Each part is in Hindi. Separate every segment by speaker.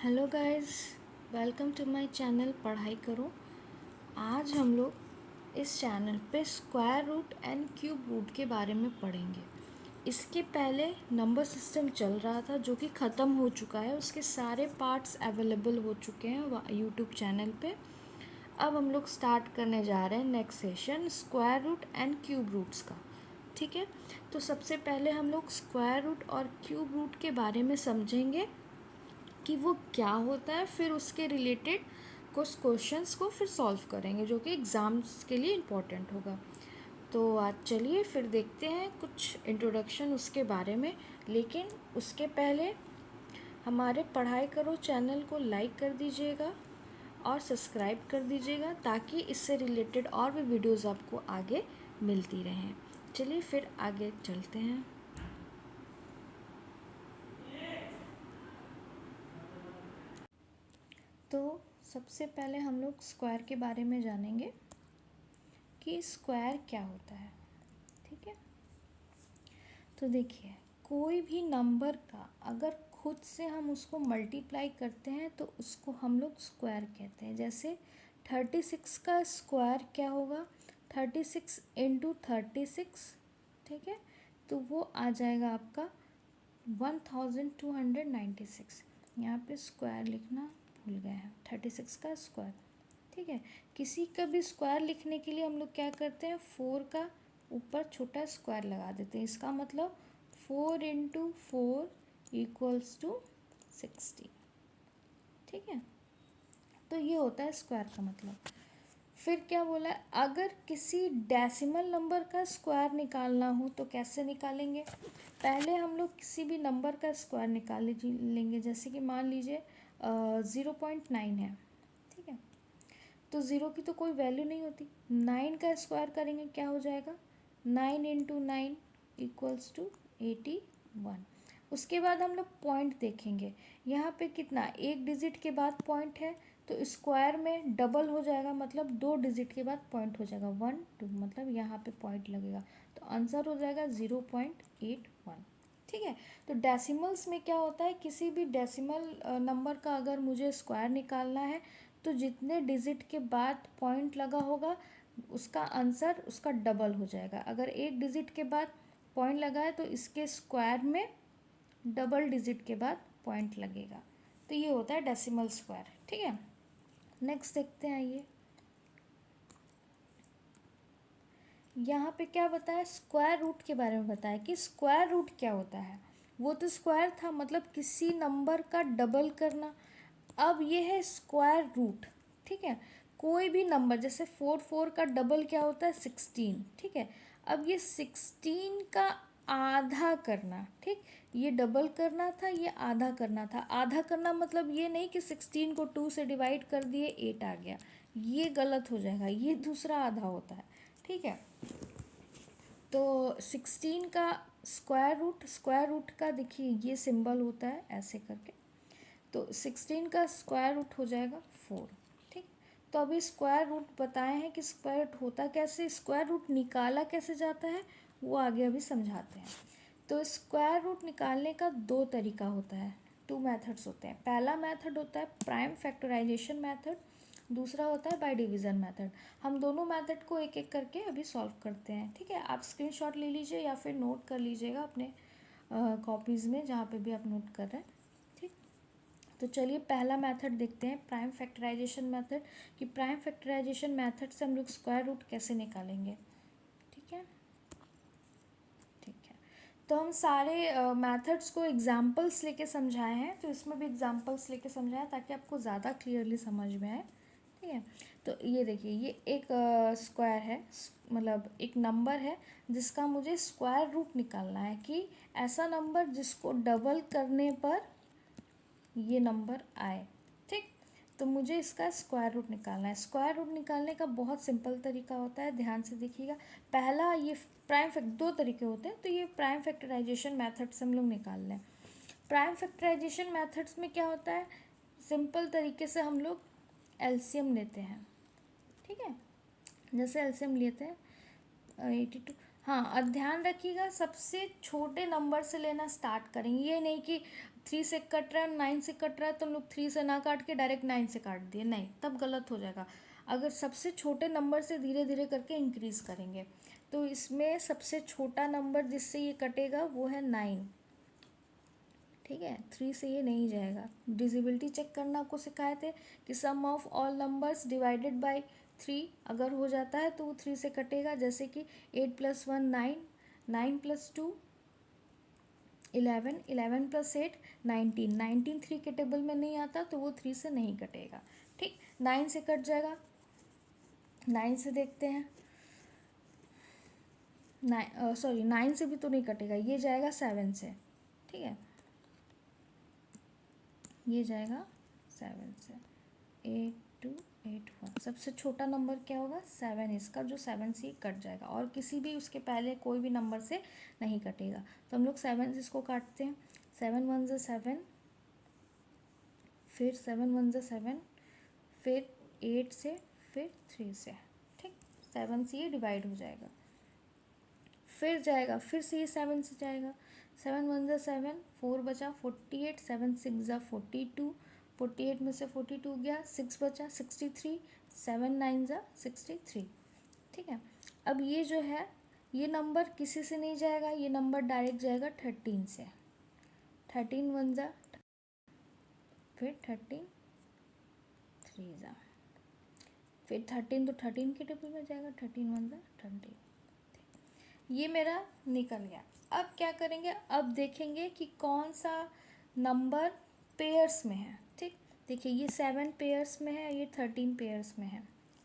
Speaker 1: Hello guys, welcome to my channel पढ़ाई करो। आज हम लोग इस चैनल पे square root and cube root के बारे में पढ़ेंगे। इसके पहले नंबर सिस्टम चल रहा था जो कि ख़त्म हो चुका है, उसके सारे पार्ट्स अवेलेबल हो चुके हैं यूट्यूब चैनल पे। अब हम लोग स्टार्ट करने जा रहे हैं next session square root and cube roots का। ठीक है, तो सबसे पहले हम लोग स्क्वायर रूट और क्यूब रूट के बारे में समझेंगे कि वो क्या होता है, फिर उसके रिलेटेड कुछ क्वेश्चंस को फिर सॉल्व करेंगे जो कि एग्ज़ाम्स के लिए इम्पोर्टेंट होगा। तो आज चलिए फिर देखते हैं कुछ इंट्रोडक्शन उसके बारे में। लेकिन उसके पहले हमारे पढ़ाई करो चैनल को लाइक कर दीजिएगा और सब्सक्राइब कर दीजिएगा ताकि इससे रिलेटेड और भी वीडियोज़ आपको आगे मिलती रहें। चलिए फिर आगे चलते हैं। तो सबसे पहले हम लोग स्क्वायर के बारे में जानेंगे कि स्क्वायर क्या होता है। ठीक है, तो देखिए कोई भी नंबर का अगर खुद से हम उसको मल्टीप्लाई करते हैं तो उसको हम लोग स्क्वायर कहते हैं। जैसे 36 का स्क्वायर क्या होगा, 36 इंटू 36। ठीक है, तो वो आ जाएगा आपका 1296। यहाँ पे स्क्वायर लिखना भूल गए हैं, 36 का स्क्वायर। ठीक है, किसी का भी स्क्वायर लिखने के लिए हम लोग क्या करते हैं, 4 का ऊपर छोटा स्क्वायर लगा देते हैं। इसका मतलब 4 इंटू 4 इक्वल्स टू 60। ठीक है, तो ये होता है स्क्वायर का मतलब। फिर क्या बोला है, अगर किसी डेसिमल नंबर का स्क्वायर निकालना हो तो कैसे निकालेंगे। पहले हम लोग किसी भी नंबर का स्क्वायर निकाल लेंगे। जैसे कि मान लीजिए 0.9 है। ठीक है, तो ज़ीरो की तो कोई वैल्यू नहीं होती। 9 का स्क्वायर करेंगे क्या हो जाएगा, 9 इंटू 9 इक्वल्स टू 81। उसके बाद हम लोग पॉइंट देखेंगे। यहाँ पे कितना, एक डिजिट के बाद पॉइंट है तो स्क्वायर में डबल हो जाएगा, मतलब 2 डिजिट के बाद पॉइंट हो जाएगा 1 2, मतलब यहाँ पे पॉइंट लगेगा तो आंसर हो जाएगा 0.81। ठीक है, तो डेसिमल्स में क्या होता है, किसी भी डेसिमल नंबर का अगर मुझे स्क्वायर निकालना है तो जितने डिजिट के बाद पॉइंट लगा होगा उसका आंसर उसका डबल हो जाएगा। अगर एक डिजिट के बाद पॉइंट लगा है तो इसके स्क्वायर में डबल डिजिट के बाद पॉइंट लगेगा। तो ये होता है डेसिमल स्क्वायर। ठीक है, नेक्स्ट देखते हैं। आइए, यहाँ पे क्या बताया, स्क्वायर रूट के बारे में बताया कि स्क्वायर रूट क्या होता है। वो तो स्क्वायर था, मतलब किसी नंबर का डबल करना। अब ये है स्क्वायर रूट। ठीक है, कोई भी नंबर, जैसे 4 का डबल क्या होता है, 16। ठीक है, अब ये 16 का आधा करना। ठीक, ये डबल करना था, ये आधा करना था। आधा करना मतलब ये नहीं कि 16 को 2 से डिवाइड कर दिए 8 आ गया, ये गलत हो जाएगा, ये दूसरा आधा होता है। ठीक है, तो 16 का स्क्वायर रूट का देखिए ये सिंबल होता है ऐसे करके, तो 16 का स्क्वायर रूट हो जाएगा 4। ठीक, तो अभी स्क्वायर रूट बताए हैं कि स्क्वायर रूट होता कैसे, स्क्वायर रूट निकाला कैसे जाता है वो आगे अभी समझाते हैं। तो स्क्वायर रूट निकालने का 2 तरीका होता है, 2 मेथड्स होते हैं। पहला मेथड होता है प्राइम फैक्टराइजेशन मेथड, दूसरा होता है बाय डिवीज़न मेथड। हम दोनों मेथड को एक एक करके अभी सॉल्व करते हैं। ठीक है, आप स्क्रीनशॉट ले लीजिए या फिर नोट कर लीजिएगा अपने कॉपीज़ में जहाँ पे भी आप नोट कर रहे हैं। ठीक, तो चलिए पहला मेथड देखते हैं, प्राइम फैक्टराइजेशन मेथड, कि प्राइम फैक्टराइजेशन मेथड से हम लोग स्क्वायर रूट कैसे निकालेंगे। ठीक है, ठीक है, तो हम सारे मेथड्स को एग्जांपल्स लेके समझाए हैं, तो इसमें भी एग्जांपल्स लेके समझाएं ताकि आपको ज़्यादा क्लियरली समझ में आए। ठीक है, तो ये देखिए, ये एक स्क्वायर है, मतलब एक नंबर है जिसका मुझे स्क्वायर रूट निकालना है, कि ऐसा नंबर जिसको डबल करने पर ये नंबर आए। ठीक, तो मुझे इसका स्क्वायर रूट निकालना है। स्क्वायर रूट निकालने का बहुत सिंपल तरीका होता है, ध्यान से देखिएगा। पहला, ये प्राइम फैक्ट, 2 तरीके होते हैं, तो ये प्राइम फैक्टराइजेशन मेथड से हम लोग निकाल लें। प्राइम फैक्टराइजेशन मेथड्स में क्या होता है, सिंपल तरीके से हम लोग एलसीएम लेते हैं। ठीक है, जैसे एलसीएम लेते हैं 82। हाँ, और ध्यान रखिएगा सबसे छोटे नंबर से लेना स्टार्ट करेंगे, ये नहीं कि 3 से कट रहा है, 9 से कट रहा है, तो हम लोग 3 से ना काट के डायरेक्ट 9 से काट दिए, नहीं, तब गलत हो जाएगा। अगर सबसे छोटे नंबर से धीरे धीरे करके इंक्रीज़ करेंगे, तो इसमें सबसे छोटा नंबर जिससे ये कटेगा वो है 9, ठीक है। 3 से ये नहीं जाएगा। डिजिबिलिटी चेक करना आपको सिखाए थे कि sum of all numbers divided by 3 अगर हो जाता है तो वो 3 से कटेगा, जैसे कि 8 + 1 9, 9 + 2 11, 11 + 8 19, 19 3 के टेबल में नहीं आता तो वो 3 से नहीं कटेगा, ठीक। 9 से कट जाएगा, 9 से देखते हैं, 9 से भी तो नहीं कटेगा, ये जाएगा 7 से, ठीक है, ये जाएगा 7 से। 8 2 8 1, सबसे छोटा नंबर क्या होगा 7, इसका जो 7 से कट जाएगा, और किसी भी उसके पहले कोई भी नंबर से नहीं कटेगा। तो हम लोग 7 से इसको काटते हैं, 7 1 ज़ा 7, फिर 7 1 ज़ा 7, फिर 8 से, फिर 3 से, ठीक। 7 से ये डिवाइड हो जाएगा, फिर जाएगा, फिर से ये 7 से जाएगा, 7 1 ज़ा 7, 4 बचा 48, 7 6 ज़ा 42, 48 में से 42 गया, 6 बचा 63, 7 9 ज़ा 63, ठीक है। अब ये जो है ये नंबर किसी से नहीं जाएगा, ये नंबर डायरेक्ट जाएगा 13 से, 13 1 ज़ा, फिर 13 3 ज़ा, फिर 13 तो 13 के टेबल में जाएगा, 13 1 ज़ा 13, ये मेरा निकल गया। अब क्या करेंगे, अब देखेंगे कि कौन सा नंबर पेयर्स में है, ठीक। देखिए ये 7 पेयर्स में है, ये 13 पेयर्स में है,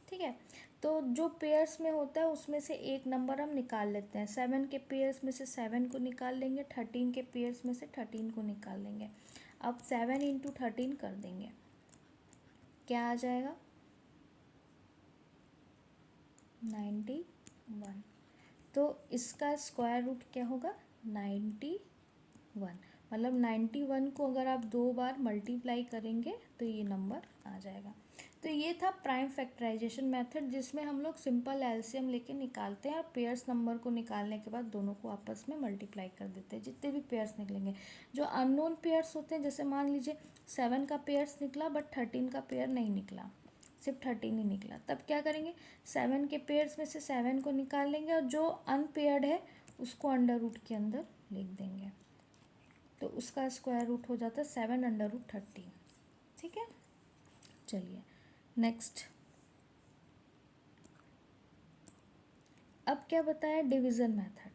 Speaker 1: ठीक है। तो जो पेयर्स में होता है उसमें से एक नंबर हम निकाल लेते हैं, 7 के पेयर्स में से 7 को निकाल लेंगे, 13 के पेयर्स में से 13 को निकाल लेंगे। अब 7 × 13 कर देंगे, क्या आ जाएगा 91, तो इसका स्क्वायर रूट क्या होगा 91, मतलब 91 को अगर आप 2 बार मल्टीप्लाई करेंगे तो ये नंबर आ जाएगा। तो ये था प्राइम फैक्टराइजेशन मेथड, जिसमें हम लोग सिंपल एलसीएम लेके निकालते हैं और पेयर्स नंबर को निकालने के बाद दोनों को आपस में मल्टीप्लाई कर देते हैं, जितने भी पेयर्स निकलेंगे। जो अननोन पेयर्स होते हैं, जैसे मान लीजिए 7 का पेयर्स निकला बट 13 का पेयर नहीं निकला, सिर्फ 13 ही निकला, तब क्या करेंगे 7 के पेयर्स में से 7 को निकाल लेंगे और जो अनपेयर्ड है उसको अंडर रूट के अंदर लिख देंगे, तो उसका स्क्वायर रूट हो जाता है 7√13, ठीक है। चलिए नेक्स्ट, अब क्या बताया डिवीज़न मेथड,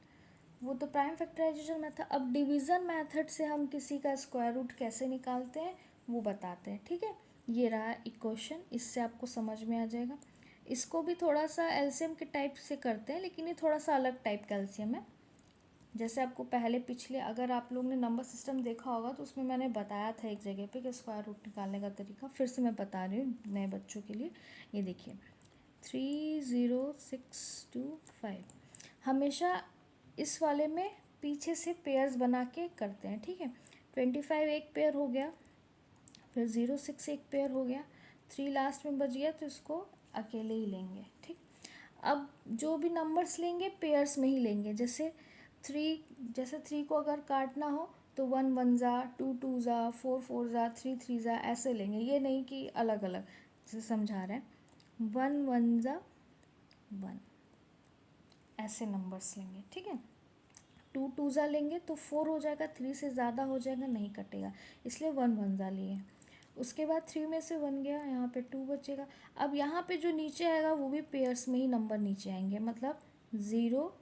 Speaker 1: वो तो प्राइम फैक्टराइजेशन मेथड। अब डिवीज़न मेथड से हम किसी का स्क्वायर रूट कैसे निकालते हैं वो बताते हैं, ठीक है। ये रहा इक्वेशन, इससे आपको समझ में आ जाएगा। इसको भी थोड़ा सा एलसीएम के टाइप से करते हैं, लेकिन ये थोड़ा सा अलग टाइप का एलसीएम है। जैसे आपको पहले पिछले अगर आप लोग ने नंबर सिस्टम देखा होगा तो उसमें मैंने बताया था एक जगह पे कि स्क्वायर रूट निकालने का तरीका, फिर से मैं बता रही हूँ नए बच्चों के लिए। ये देखिए 30625, हमेशा इस वाले में पीछे से पेयर्स बना के करते हैं, ठीक है। 25 एक पेयर हो गया, फिर 06 एक पेयर हो गया, 3 लास्ट में बच गया तो इसको अकेले ही लेंगे, ठीक। अब जो भी नंबर्स लेंगे पेयर्स में ही लेंगे, जैसे 3 को अगर काटना हो तो 1 1 ज़ा, 2 2 ज़ा, 4 4 ज़ा, 3 3 ज़ा, ऐसे लेंगे, ये नहीं कि अलग अलग, जैसे समझा रहे हैं 1 1 ज़ा 1, ऐसे नंबर्स लेंगे, ठीक है। 2 2 ज़ा लेंगे तो 4 हो जाएगा, 3 से ज़्यादा हो जाएगा नहीं कटेगा, इसलिए 1 1 ज़ा लिए। उसके बाद 3 में से 1 गया, यहाँ पे 2 बचेगा। अब यहाँ पे जो नीचे आएगा वो भी पेयर्स में ही नंबर नीचे आएंगे, मतलब 0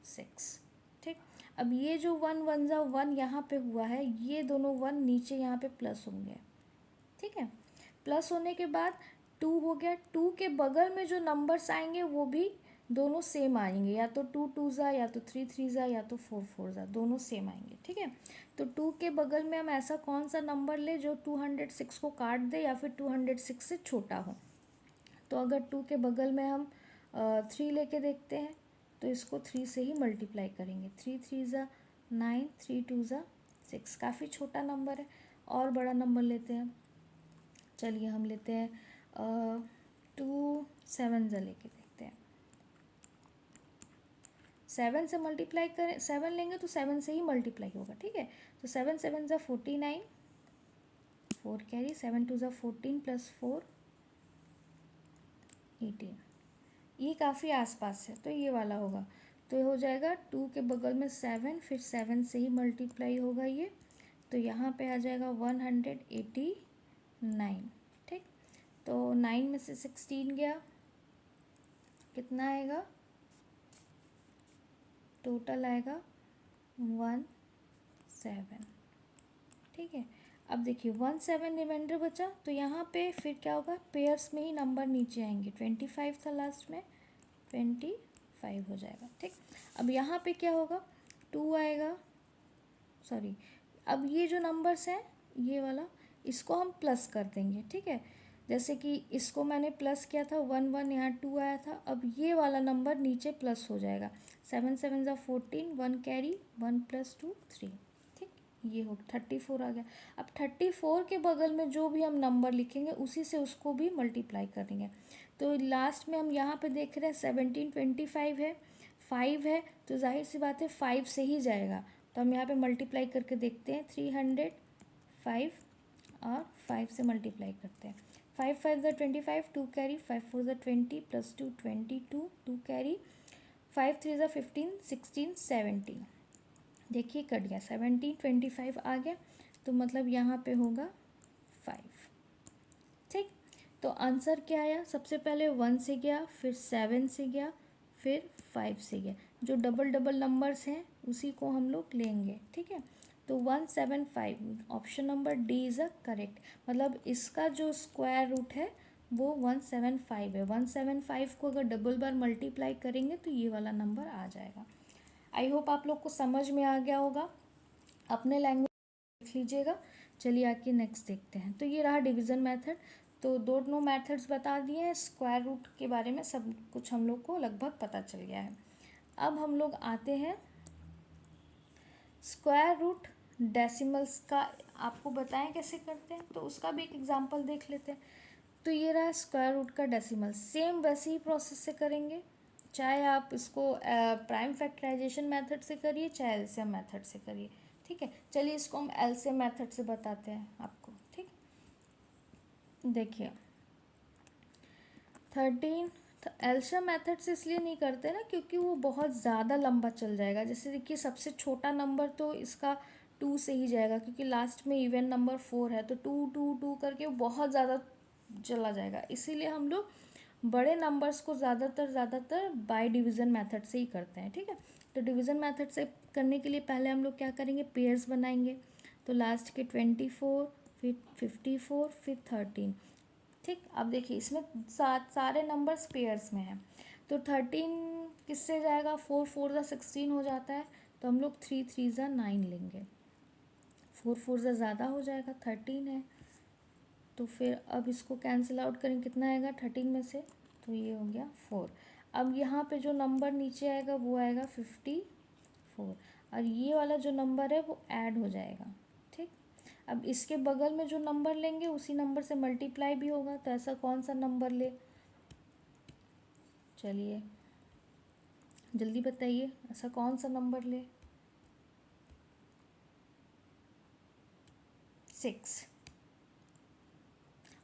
Speaker 1: 6, ठीक। अब ये जो 1 1 ज़ा 1 यहाँ पे हुआ है, ये दोनों 1 नीचे यहाँ पे प्लस होंगे, ठीक है। प्लस होने के बाद 2 हो गया, 2 के बगल में जो नंबर्स आएंगे वो भी दोनों सेम आएंगे, या तो 2 2 ज़ा, या तो 3 3 ज़ा, या तो 4 4 ज़ा, दोनों सेम आएंगे, ठीक है। तो 2 के बगल में हम ऐसा कौन सा नंबर ले जो 206 को काट दे या फिर 206 से छोटा हो। तो अगर 2 के बगल में हम 3 लेके देखते हैं तो इसको 3 से ही मल्टीप्लाई करेंगे, 3 3 ज़ा 9, 3 2 ज़ा 6, काफ़ी छोटा नंबर है। और बड़ा नंबर लेते हैं, चलिए हम लेते हैं 2 7 ज़ा लेके देखते हैं। 7 से मल्टीप्लाई करें, 7 लेंगे तो 7 से ही मल्टीप्लाई होगा, ठीक है। तो 7 7 ज़ा 49, 4 कैरी, 7 2 ज़ा 14 प्लस 4 18। ये काफ़ी आसपास है तो ये वाला होगा। तो ये हो जाएगा 2 के बगल में 7, फिर 7 से ही मल्टीप्लाई होगा ये, तो यहाँ पे आ जाएगा 189। ठीक, तो 9 में से 16 गया, कितना आएगा? टोटल आएगा 17। ठीक है, अब देखिए 17 रिमाइंडर बचा, तो यहाँ पे फिर क्या होगा, पेयर्स में ही नंबर नीचे आएंगे। 25 था लास्ट में, 25 हो जाएगा। ठीक, अब यहाँ पे क्या होगा, 2 आएगा, सॉरी, अब ये जो नंबर्स हैं ये वाला, इसको हम प्लस कर देंगे। ठीक है, जैसे कि इसको मैंने प्लस किया था 1 1, यहाँ 2 आया था, अब ये वाला नंबर नीचे प्लस हो जाएगा। 7 7 ज़ा 14, 1 कैरी, 1 प्लस 2 3। ठीक, ये हो 34 आ गया। अब 34 के बगल में जो भी हम नंबर लिखेंगे उसी से उसको भी मल्टीप्लाई करेंगे। तो लास्ट में हम यहाँ पे देख रहे हैं 17 25 है, 5 है, तो जाहिर सी बात है 5 से ही जाएगा। तो हम यहाँ पे मल्टीप्लाई करके देखते हैं, 305 और 5 से मल्टीप्लाई करते हैं। 5 5 ज़ा 25, 2 कैरी, 5 4 ज़ा 20 प्लस 2 22, 2 कैरी, 5 3 ज़ा 15, 16 17। देखिए कट गया, 17 25 आ गया, तो मतलब यहाँ पे होगा 5। ठीक, तो आंसर क्या आया, सबसे पहले 1 से गया, फिर 7 से गया, फिर 5 से गया। जो डबल डबल नंबर्स हैं उसी को हम लोग लेंगे। ठीक है, तो 175, option number D is a correct. मतलब इसका जो स्क्वायर रूट है वो 175 है। 175 को अगर डबल बार मल्टीप्लाई करेंगे तो ये वाला नंबर आ जाएगा। आई होप आप लोग को समझ में आ गया होगा, अपने लैंग्वेज लिख लीजिएगा। चलिए आके नेक्स्ट देखते हैं। तो ये रहा डिवीज़न मेथड। तो दोनों मेथड्स बता दिए हैं, स्क्वायर रूट के बारे में सब कुछ हम लोग को लगभग पता चल गया है। अब हम लोग आते हैं स्क्वायर रूट डेसिमल्स का, आपको बताएं कैसे करते हैं, तो उसका भी एक एग्जांपल देख लेते हैं। तो ये रहा स्क्वायर रूट का डेसिमल, सेम वैसे ही प्रोसेस से करेंगे, चाहे आप इसको प्राइम फैक्टराइजेशन मेथड से करिए चाहे एलसीएम मेथड से करिए। ठीक है, चलिए इसको हम एलसीएम मेथड से बताते हैं आपको। ठीक, देखिए 13, तो एलसीएम मेथड से इसलिए नहीं करते ना क्योंकि वो बहुत ज़्यादा लंबा चल जाएगा। जैसे देखिए सबसे छोटा नंबर तो इसका 2 से ही जाएगा, क्योंकि लास्ट में इवन नंबर 4 है, तो 2 2 2 करके वो बहुत ज़्यादा चला जाएगा। इसीलिए हम लोग बड़े नंबर्स को ज़्यादातर बाय डिवीज़न मेथड से ही करते हैं। ठीक है, तो डिवीज़न मेथड से करने के लिए पहले हम लोग क्या करेंगे, पेयर्स बनाएंगे। तो लास्ट के 24, फिर 54, फिर 13। ठीक, अब देखिए इसमें सारे नंबर्स पेयर्स में हैं, तो 13 किससे जाएगा, 4 4 ज़ा 16 हो जाता है, तो हम लोग 3 3 ज़ा 9 लेंगे। 4 4 ज़ा ज़्यादा हो जाएगा, 13 है, तो फिर अब इसको कैंसिल आउट करें, कितना आएगा 13 में से, तो ये हो गया 4। अब यहाँ पे जो नंबर नीचे आएगा वो आएगा 54, और ये वाला जो नंबर है वो ऐड हो जाएगा। ठीक, अब इसके बगल में जो नंबर लेंगे उसी नंबर से मल्टीप्लाई भी होगा, तो ऐसा कौन सा नंबर ले, चलिए जल्दी बताइए, ऐसा कौन सा नंबर ले, 6।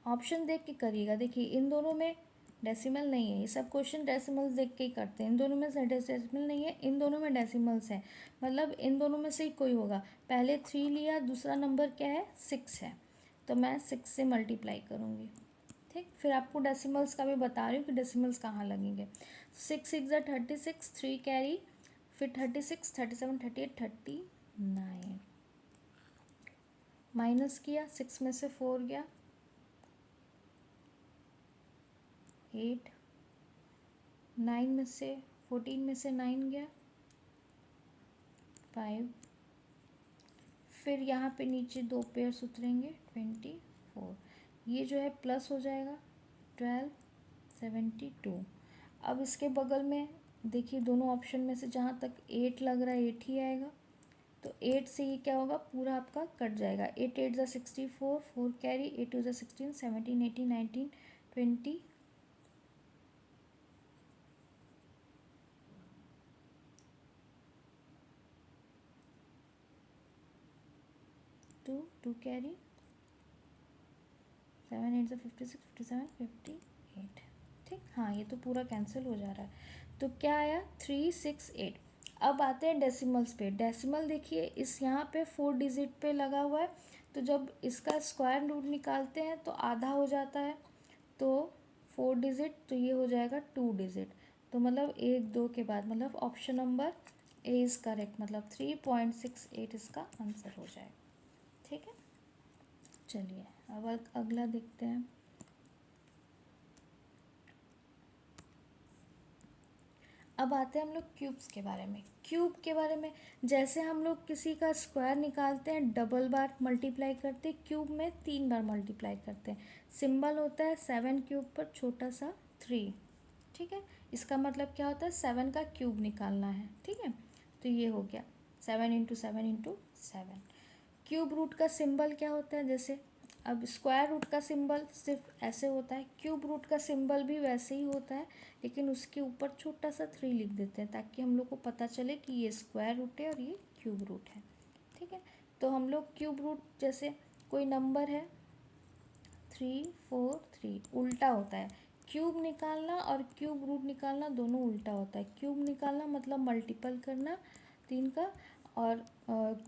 Speaker 1: ऑप्शन देख के करिएगा। देखिए इन दोनों में डेसिमल नहीं है, ये सब क्वेश्चन डेसिमल्स देख के ही करते हैं। इन दोनों में से डेसिमल नहीं है, इन दोनों में डेसिमल्स हैं, मतलब इन दोनों में से ही कोई होगा। पहले 3 लिया, दूसरा नंबर क्या है 6 है, तो मैं 6 से मल्टीप्लाई करूँगी। ठीक, फिर आपको डेसिमल्स का भी बता रही हूँ कि डेसिमल्स कहाँ लगेंगे। 6 6 ज़ा 36, 3 कैरी, फिर 36 37 38 39, माइनस किया, 6 में से 4 गया, 8, 9 में से 14 में से 9 गया, 5, फिर यहाँ पे नीचे 2 पेयर्स उतरेंगे, 24, ये जो है प्लस हो जाएगा, 12 72। अब इसके बगल में देखिए दोनों ऑप्शन में से जहाँ तक 8 लग रहा है 8 ही आएगा, तो 8 से ये क्या होगा, पूरा आपका कट जाएगा। 8 8 ज़ा 64, 4 कैरी, 8 2 ज़ा 16, 17 18 19 20, 2 2 कैरी, 7 8 से 56 57 58। ठीक, हाँ ये तो पूरा कैंसिल हो जा रहा है। तो क्या आया 368। अब आते हैं डेसिमल्स पे। डेसिमल देखिए इस यहाँ पे 4 डिजिट पे लगा हुआ है, तो जब इसका स्क्वायर रूट निकालते हैं तो आधा हो जाता है, तो 4 डिजिट, तो ये हो जाएगा 2 डिजिट। तो मतलब 1 2 के बाद मतलब option number A is correct, मतलब 3.68 इसका आंसर हो जाएगा। ठीक है, चलिए अब अगला देखते हैं। अब आते हैं हम लोग क्यूब्स के बारे में। क्यूब के बारे में, जैसे हम लोग किसी का स्क्वायर निकालते हैं डबल बार मल्टीप्लाई करते हैं, क्यूब में 3 बार मल्टीप्लाई करते हैं। सिंबल होता है 7 क्यूब पर छोटा सा 3। ठीक है, इसका मतलब क्या होता है 7 का क्यूब निकालना है। ठीक है, तो ये हो गया 7 × 7 × 7। क्यूब रूट का सिंबल क्या होता है, जैसे अब स्क्वायर रूट का सिंबल सिर्फ ऐसे होता है, क्यूब रूट का सिंबल भी वैसे ही होता है, लेकिन उसके ऊपर छोटा सा 3 लिख देते हैं ताकि हम लोग को पता चले कि ये स्क्वायर रूट है और ये क्यूब रूट है। ठीक है, तो हम लोग क्यूब रूट, जैसे कोई नंबर है 3 4 3, उल्टा होता है। क्यूब निकालना और क्यूब रूट निकालना दोनों उल्टा होता है। क्यूब निकालना मतलब मल्टीपल करना 3 का, और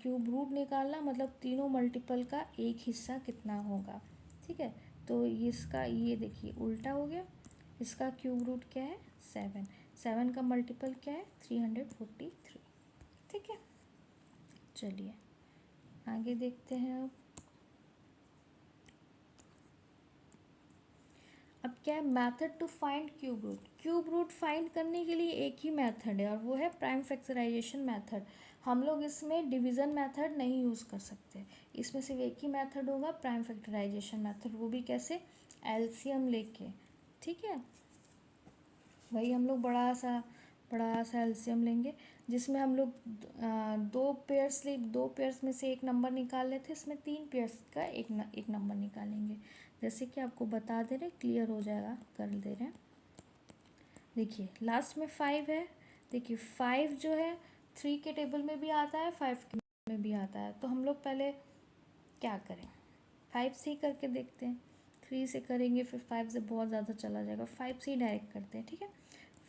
Speaker 1: क्यूब रूट निकालना मतलब तीनों मल्टीपल का एक हिस्सा कितना होगा। ठीक है, तो इसका ये देखिए उल्टा हो गया। इसका क्यूब रूट क्या है 7, 7 का मल्टीपल क्या है 343। ठीक है, चलिए आगे देखते हैं। अब क्या है, method to find cube root. Cube root find करने के लिए एक ही मेथड है और वो है प्राइम फैक्टराइजेशन मेथड। हम लोग इसमें डिवीज़न मेथड नहीं यूज़ कर सकते, इसमें सिर्फ एक ही मेथड होगा प्राइम फैक्टराइजेशन मेथड, वो भी कैसे, एलसीएम लेके। ठीक है, वही हम लोग बड़ा सा एलसीएम लेंगे, जिसमें हम लोग दो पेयर्स में से एक नंबर निकाल लेते, इसमें 3 पेयर्स का एक नंबर निकालेंगे। जैसे कि आपको बता दे रहे, क्लियर हो जाएगा, कर दे रहे हैं। देखिए लास्ट में 5 है। देखिए 5 जो है 3 के टेबल में भी आता है, 5 के में भी आता है, तो हम लोग पहले क्या करें, 5 से ही करके देखते हैं। 3 से करेंगे फिर 5 से बहुत ज़्यादा चला जाएगा, 5 से ही डायरेक्ट करते हैं। ठीक है,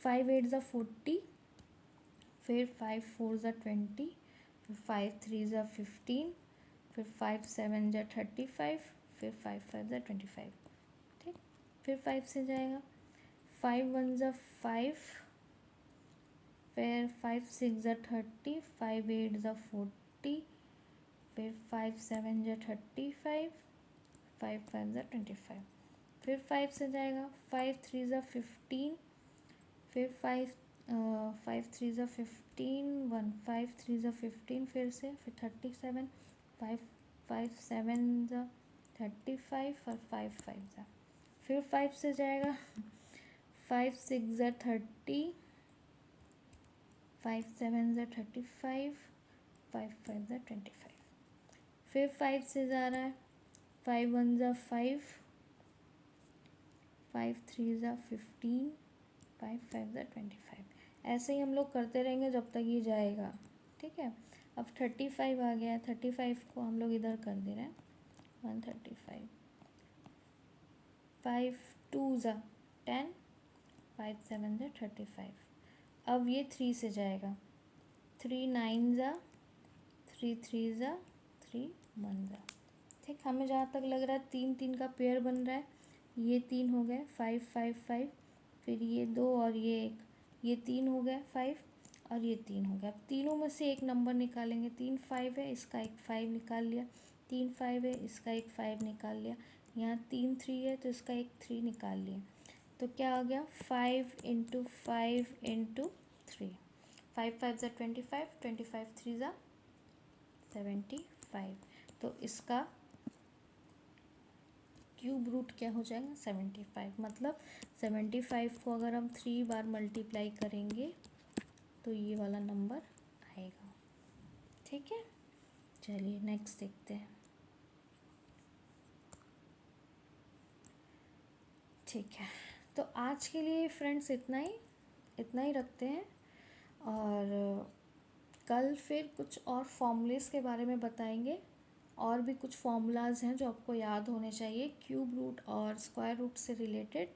Speaker 1: 5 8 ज़ा 40, फिर 5 4 ज़ा 20, फिर 5 3 ज़ा 15, फिर 5 7 ज़ा 35, फिर 5 5 ज़ा 25। ठीक, फिर 5 से जाएगा, 5 1 ज़ा 5, फिर 5 6 ज़ा 30, 5 8 ज़ा 40, फिर 5 7 ज़ा 35, 5 5 ज़ा 25। फिर 5 से जाएगा, 5 3 ज़ा 15, फिर 5 3 ज़ा 15 1, 5 3 ज़ा 15 फिर से, फिर 37, 5 5 7 ज़ा 35 और 5 5 ज़ा, फिर 5 से जाएगा, 5 6 ज़ा 30, 5 7 ज़ा 35, 5 5 ज़ा 25। फिर 5 से जा रहा है, 5 1 ज़ा 5, 5 3 ज़ा 15, 5 5 ज़ा 25। ऐसे ही हम लोग करते रहेंगे जब तक ये जाएगा। ठीक है, अब 35 आ गया है, 35 को हम लोग इधर कर दे रहे हैं 135, 5 2 ज़ा 10, 5 7 ज़ा 35। अब ये 3 से जाएगा, 3 9 ज़ा 3 3 ज़ा 3 1 ज़ा। ठीक, हमें जहाँ तक लग रहा है 3 3 का पेयर बन रहा है, ये 3 हो गए 5 5 5, फिर ये 2 और ये 1, ये 3 हो गए 5 और ये 3 हो गया। अब तीनों में से एक नंबर निकालेंगे, 3 5 है, इसका एक 5 निकाल लिया, 3 5 है, इसका एक 5 निकाल लिया, यहाँ 3 3 है तो इसका एक 3 निकाल लिया। तो क्या हो गया 5 × 5 × 3, 5 5 ज़ा 25, 25 3 ज़ा 75। तो इसका क्यूब रूट क्या हो जाएगा 75, मतलब 75 को अगर हम 3 बार मल्टीप्लाई करेंगे तो ये वाला नंबर आएगा। ठीक है, चलिए नेक्स्ट देखते हैं। ठीक है, तो आज के लिए फ्रेंड्स इतना ही रखते हैं, और कल फिर कुछ और फॉर्मूलेस के बारे में बताएंगे और भी कुछ फॉर्मूलाज हैं जो आपको याद होने चाहिए क्यूब रूट और स्क्वायर रूट से रिलेटेड,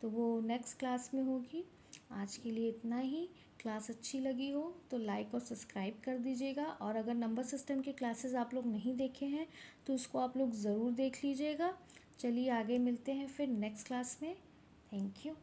Speaker 1: तो वो नेक्स्ट क्लास में होगी। आज के लिए इतना ही। क्लास अच्छी लगी हो तो लाइक और सब्सक्राइब कर दीजिएगा, और अगर नंबर सिस्टम के क्लासेस आप लोग नहीं देखे हैं तो उसको आप लोग ज़रूर देख लीजिएगा। चलिए आगे मिलते हैं फिर नेक्स्ट क्लास में। Thank you.